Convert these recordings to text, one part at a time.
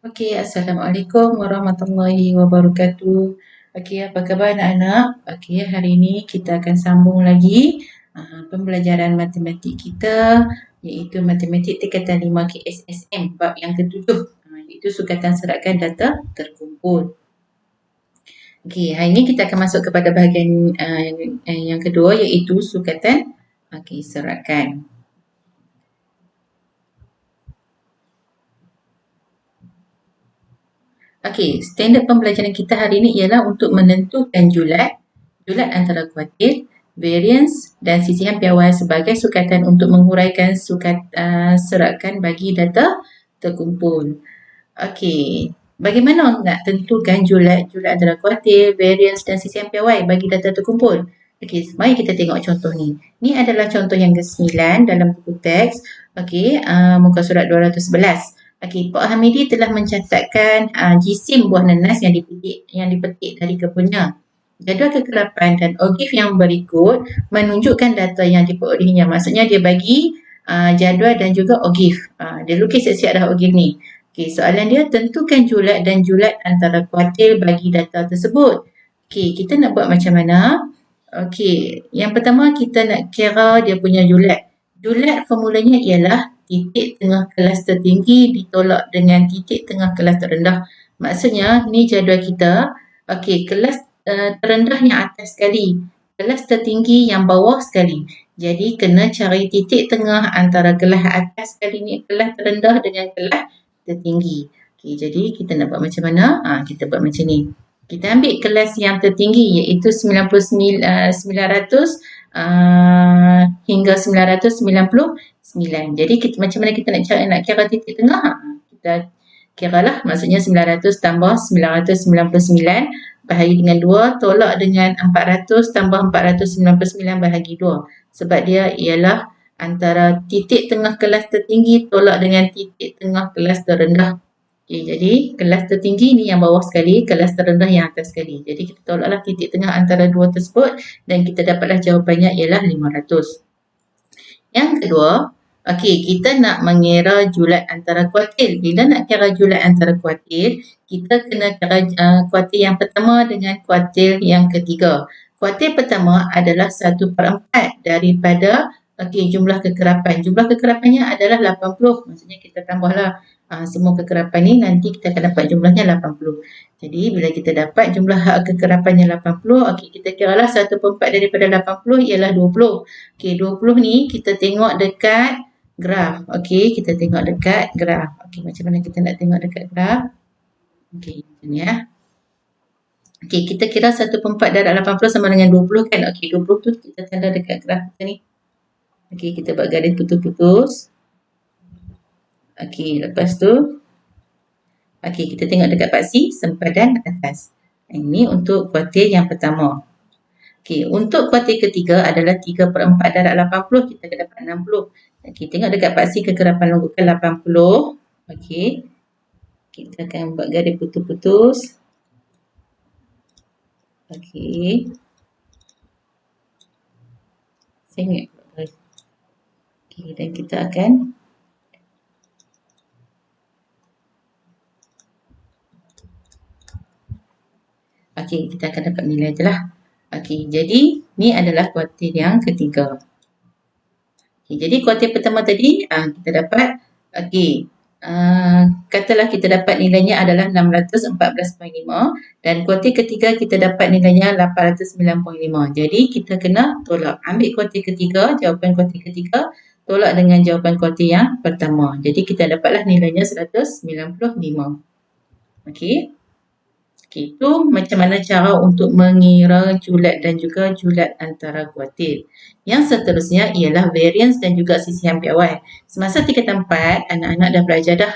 Okey, Assalamualaikum warahmatullahi wabarakatuh. Okey, apa khabar anak-anak? Okey, hari ini kita akan sambung lagi pembelajaran matematik kita, iaitu matematik tingkatan 5 KSSM bab yang ketujuh, iaitu sukatan serakan data terkumpul. Okey, hari ini kita akan masuk kepada bahagian yang kedua, iaitu sukatan serakan. Okey, standard pembelajaran kita hari ini ialah untuk menentukan julat antara kuartil, variance dan sisihan piawai sebagai sukatan untuk menguraikan serakan bagi data terkumpul. Okey, bagaimana nak tentukan julat antara kuartil, variance dan sisihan piawai bagi data terkumpul? Okey, mari kita tengok contoh ni. Ni adalah contoh yang ke-9 dalam buku teks. Okey, muka surat 211. Okey, Pak Hamidi telah mencatatkan jisim buah nanas yang dipetik dari kebunnya. Jadual kekerapan dan ogif yang berikut menunjukkan data yang diperolehinya. Maksudnya dia bagi jadual dan juga ogif. Dia lukis siap-siap dah ogif ni. Okey, soalan dia tentukan julat dan julat antara kuartil bagi data tersebut. Okey, kita nak buat macam mana? Okey, yang pertama kita nak kira dia punya julat. Julat formulanya ialah titik tengah kelas tertinggi ditolak dengan titik tengah kelas terendah. Maksudnya ni jadual kita. Okey, kelas terendah yang atas sekali, kelas tertinggi yang bawah sekali. Jadi kena cari titik tengah antara kelas atas sekali ni, kelas terendah dengan kelas tertinggi. Okey, jadi kita nak buat macam mana? Kita buat macam ni. Kita ambil kelas yang tertinggi iaitu 900 hingga 999. Jadi macam mana kita nak kira titik tengah? Kita kiralah, maksudnya 900 tambah 999 bahagi dengan 2 tolak dengan 400 tambah 499 bahagi 2. Sebab dia ialah antara titik tengah kelas tertinggi tolak dengan titik tengah kelas terendah. Okay, jadi kelas tertinggi ni yang bawah sekali, kelas terendah yang atas sekali. Jadi kita tolaklah titik tengah antara dua tersebut dan kita dapatlah jawapannya ialah 500. Yang kedua, okey, kita nak mengira julat antara kuartil. Bila nak kira julat antara kuartil, kita kena kira kuartil yang pertama dengan kuartil yang ketiga. Kuartil pertama adalah 1/4 daripada jumlah kekerapan. Jumlah kekerapannya adalah 80. Maksudnya kita tambahlah semua kekerapan ni, nanti kita akan dapat jumlahnya 80. Jadi bila kita dapat jumlah kekerapannya 80, okey, kita kiralah 1/4 daripada 80 ialah 20. Okey, 20 ni kita tengok dekat graf. Okey, kita tengok dekat graf. Okey, macam mana kita nak tengok dekat graf? Okey, macam ni ya. Okey, kita kira 1/4 darab 80 sama dengan 20 kan? Okey, 20 tu kita tanda dekat graf kita ni. Okey, kita buat garis putus-putus. Okey, lepas tu okey, kita tengok dekat paksi sempadan atas. Ini untuk kuartil yang pertama. Okey, untuk kuartil ketiga adalah 3/4 darab 80, kita akan dapat 60. Okey, tengok dekat paksi kekerapan longgokan 80. Okey, kita akan buat garis putus-putus. Okey. Saya ingat buat garis. Okey, dan kita akan okey, kita akan dapat nilai je lah. Okey, jadi ni adalah kuartil yang ketiga. Okey, jadi kuartil pertama tadi kita dapat, okey, katalah kita dapat nilainya adalah 614.5 dan kuartil ketiga kita dapat nilainya 809.5. Jadi kita kena tolak. Ambil kuartil ketiga, jawapan kuartil ketiga, tolak dengan jawapan kuartil yang pertama. Jadi kita dapatlah nilainya 195. Okey. Okey, itu macam mana cara untuk mengira julat dan juga julat antara kuartil. Yang seterusnya ialah variance dan juga sisihan piawai. Semasa tingkatan 4, anak-anak dah belajar dah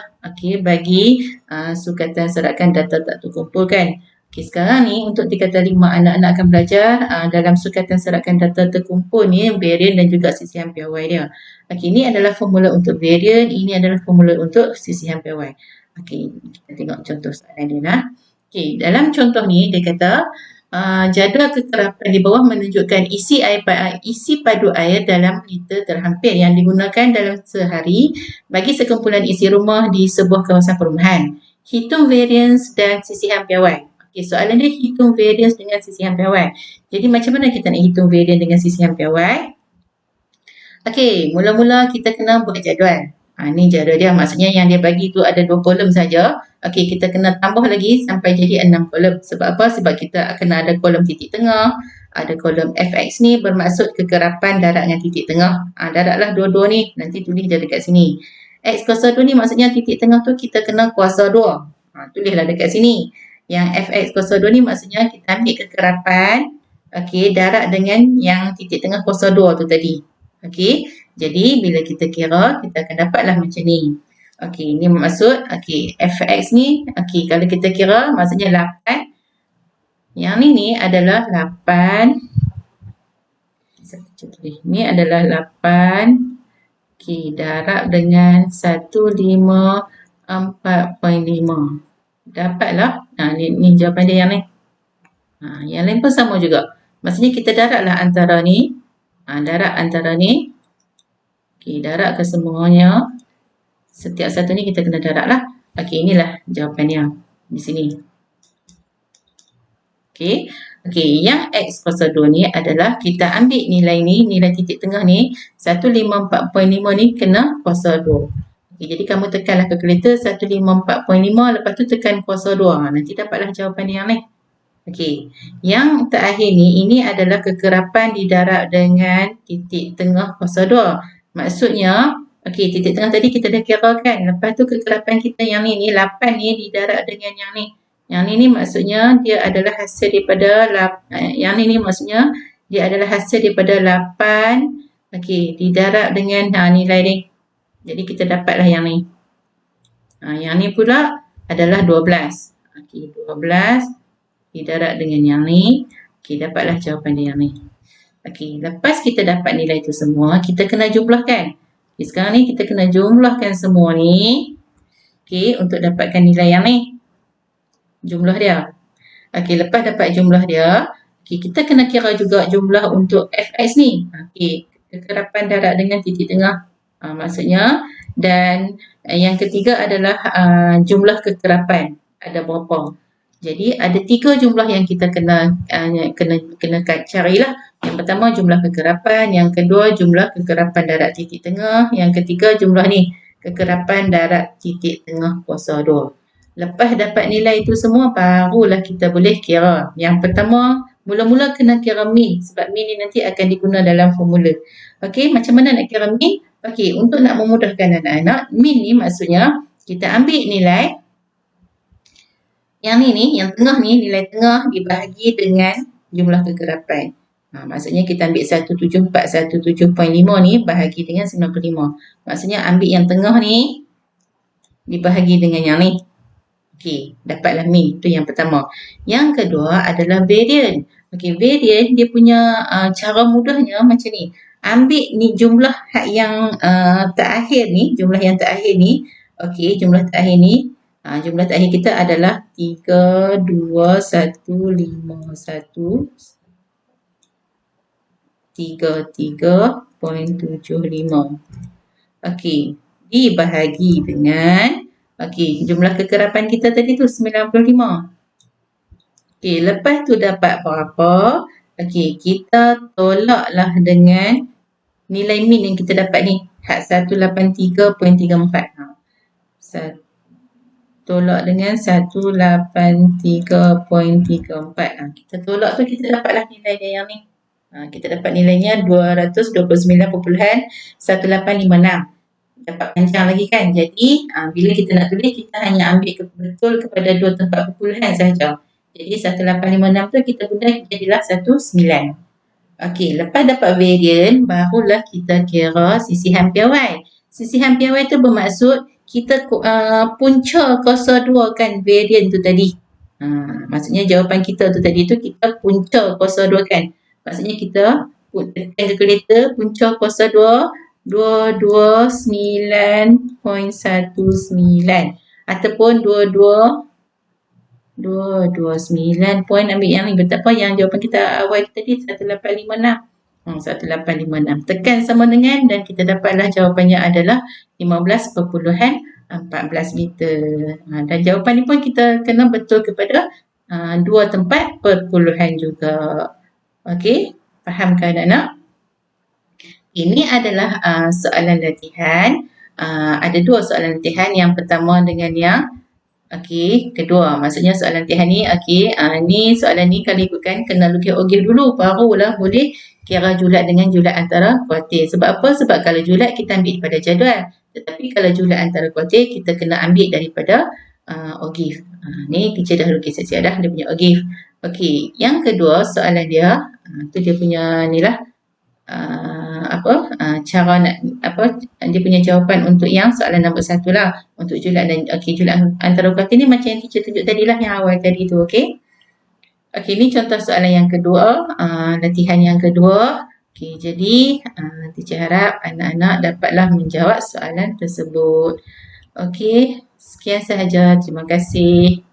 bagi sukatan serakan data tak terkumpul kan. Okey, sekarang ni untuk tingkatan 5 anak-anak akan belajar dalam sukatan serakan data terkumpul ni variance dan juga sisihan piawai dia. Okey, ini adalah formula untuk variance, ini adalah formula untuk sisihan piawai. Okey, kita tengok contoh soalan dia lah. Okey, dalam contoh ni dia kata jadual kekerapan di bawah menunjukkan isi padu air dalam liter terhampir yang digunakan dalam sehari bagi sekumpulan isi rumah di sebuah kawasan perumahan. hitung variance dan sisihan piawai. Okey, soalan dia hitung variance dengan sisihan piawai. Jadi macam mana kita nak hitung variance dengan sisihan piawai? Okey, mula-mula kita kena buat jadual. Ni jadual dia, maksudnya yang dia bagi tu ada 2 kolom saja. Okey, kita kena tambah lagi sampai jadi 6 kolom. Sebab apa? Sebab kita kena ada kolom titik tengah, ada kolom fx ni bermaksud kekerapan darat dengan titik tengah. Daratlah dua-dua ni, nanti tulis dia dekat sini. X kuasa 2 ni maksudnya titik tengah tu kita kena kuasa 2. Tulislah dekat sini. Yang fx kuasa 2 ni maksudnya kita ambil kekerapan darat dengan yang titik tengah kuasa 2 tu tadi. Okey, jadi bila kita kira, kita akan dapatlah macam ni. Okey, ni maksud, fx ni, kalau kita kira, maksudnya 8. Yang ni adalah 8. Ni adalah 8. Darab dengan 154.5. Dapatlah. Ni jawapan dia yang ni. Yang lain pun sama juga. Maksudnya kita darablah antara ni. Darab antara ni. Darab ke semuanya. Setiap satu ni kita kena darab lah. Inilah jawapannya. Di sini. Yang X kuasa 2 ni adalah kita ambil nilai ni, nilai titik tengah ni, 154.5 ni kena kuasa 2. Jadi kamu tekanlah kalkulator 154.5, lepas tu tekan kuasa 2. Nanti dapatlah jawapan yang ni. Yang terakhir ni, ini adalah kekerapan didarab dengan titik tengah kuasa 2. Maksudnya, titik tengah tadi kita dah kira kan. Lepas tu kekerapan kita yang ni 8 ni didarab dengan yang ni. Yang ni maksudnya dia adalah hasil daripada yang ni maksudnya dia adalah hasil daripada 8 didarab dengan nilai ni. Jadi kita dapatlah yang ni. Yang ni pula adalah 12. 12 didarab dengan yang ni. Dapatlah jawapan dia yang ni. Lepas kita dapat nilai tu semua, kita kena jumlahkan. Sekarang ni kita kena jumlahkan semua ni. Untuk dapatkan nilai yang ni. Jumlah dia. Lepas dapat jumlah dia, kita kena kira juga jumlah untuk fx ni. Kekerapan darat dengan titik tengah. Maksudnya, dan yang ketiga adalah jumlah kekerapan. Ada berapa? Jadi ada 3 jumlah yang kita kena carilah. Yang pertama jumlah kekerapan, yang kedua jumlah kekerapan darat titik tengah, yang ketiga jumlah ni, kekerapan darat titik tengah kuasa 2. Lepas dapat nilai itu semua, barulah kita boleh kira. Yang pertama, mula-mula kena kira min. Sebab min ni nanti akan diguna dalam formula. Macam mana nak kira min? Untuk nak memudahkan anak-anak, min ni maksudnya kita ambil nilai yang ni, yang tengah ni, nilai tengah dibahagi dengan jumlah kekerapan. Maksudnya kita ambil 174, 107.5 ni bahagi dengan 95. Maksudnya ambil yang tengah ni dibahagi dengan yang ni. Dapatlah min. Itu yang pertama. Yang kedua adalah variant. Variant dia punya cara mudahnya macam ni. Ambil ni jumlah yang terakhir ni, jumlah yang terakhir ni. Jumlah terakhir ni. Jumlah terakhir kita adalah 32151 33.75. Dibahagi dengan jumlah kekerapan kita tadi tu 95. Lepas tu dapat berapa? Kita tolaklah dengan nilai min yang kita dapat ni. 183.34. Tolak dengan 183.34. Kita tolak tu kita dapatlah nilai dia yang ni. Kita dapat nilainya 229.1856. Dapat panjang lagi kan. Jadi bila kita nak tulis, kita hanya ambil betul kepada 2 tempat perpuluhan sahaja. Jadi 1856 tu kita guna jadilah 19. Lepas dapat varian, barulah kita kira sisihan piawai. Sisihan piawai tu bermaksud kita punca kuasa 2 kan varian tu tadi. Maksudnya jawapan kita tu tadi tu kita punca kuasa 2 kan. Maksudnya kita tekan kalkulator punca kuasa 2 229.19 ataupun 229 point ambil yang ni. Betapa yang jawapan kita awal tadi 1856. 1856. Tekan sama dengan dan kita dapatlah jawapannya adalah 15.4. 14 meter. Dan jawapan ni pun kita kena betul kepada dua tempat perpuluhan juga. Okey, fahamkan anak-anak? Ini adalah soalan latihan. Ada dua soalan latihan. Yang pertama dengan yang kedua. Maksudnya soalan latihan ni, ni soalan ni kalau ikutkan kena lukis ogif dulu, barulah boleh kira julat dengan julat antara kuartil. Sebab apa? Sebab kalau julat kita ambil pada jadual. Tetapi kalau julat antara kuartil kita kena ambil daripada ogif. Ni teacher dah lukis siap-siap dah dia punya ogif. Okey, yang kedua soalan dia, tu dia punya ni lah. Cara nak dia punya jawapan untuk yang soalan nombor 1 lah, untuk julat dan julat antara kuartil ni macam yang teacher tunjuk tadi lah, yang awal tadi tu. Okey, ni contoh soalan yang kedua, latihan yang kedua. Jadi teacher harap anak-anak dapatlah menjawab soalan tersebut. Okey, sekian sahaja, terima kasih.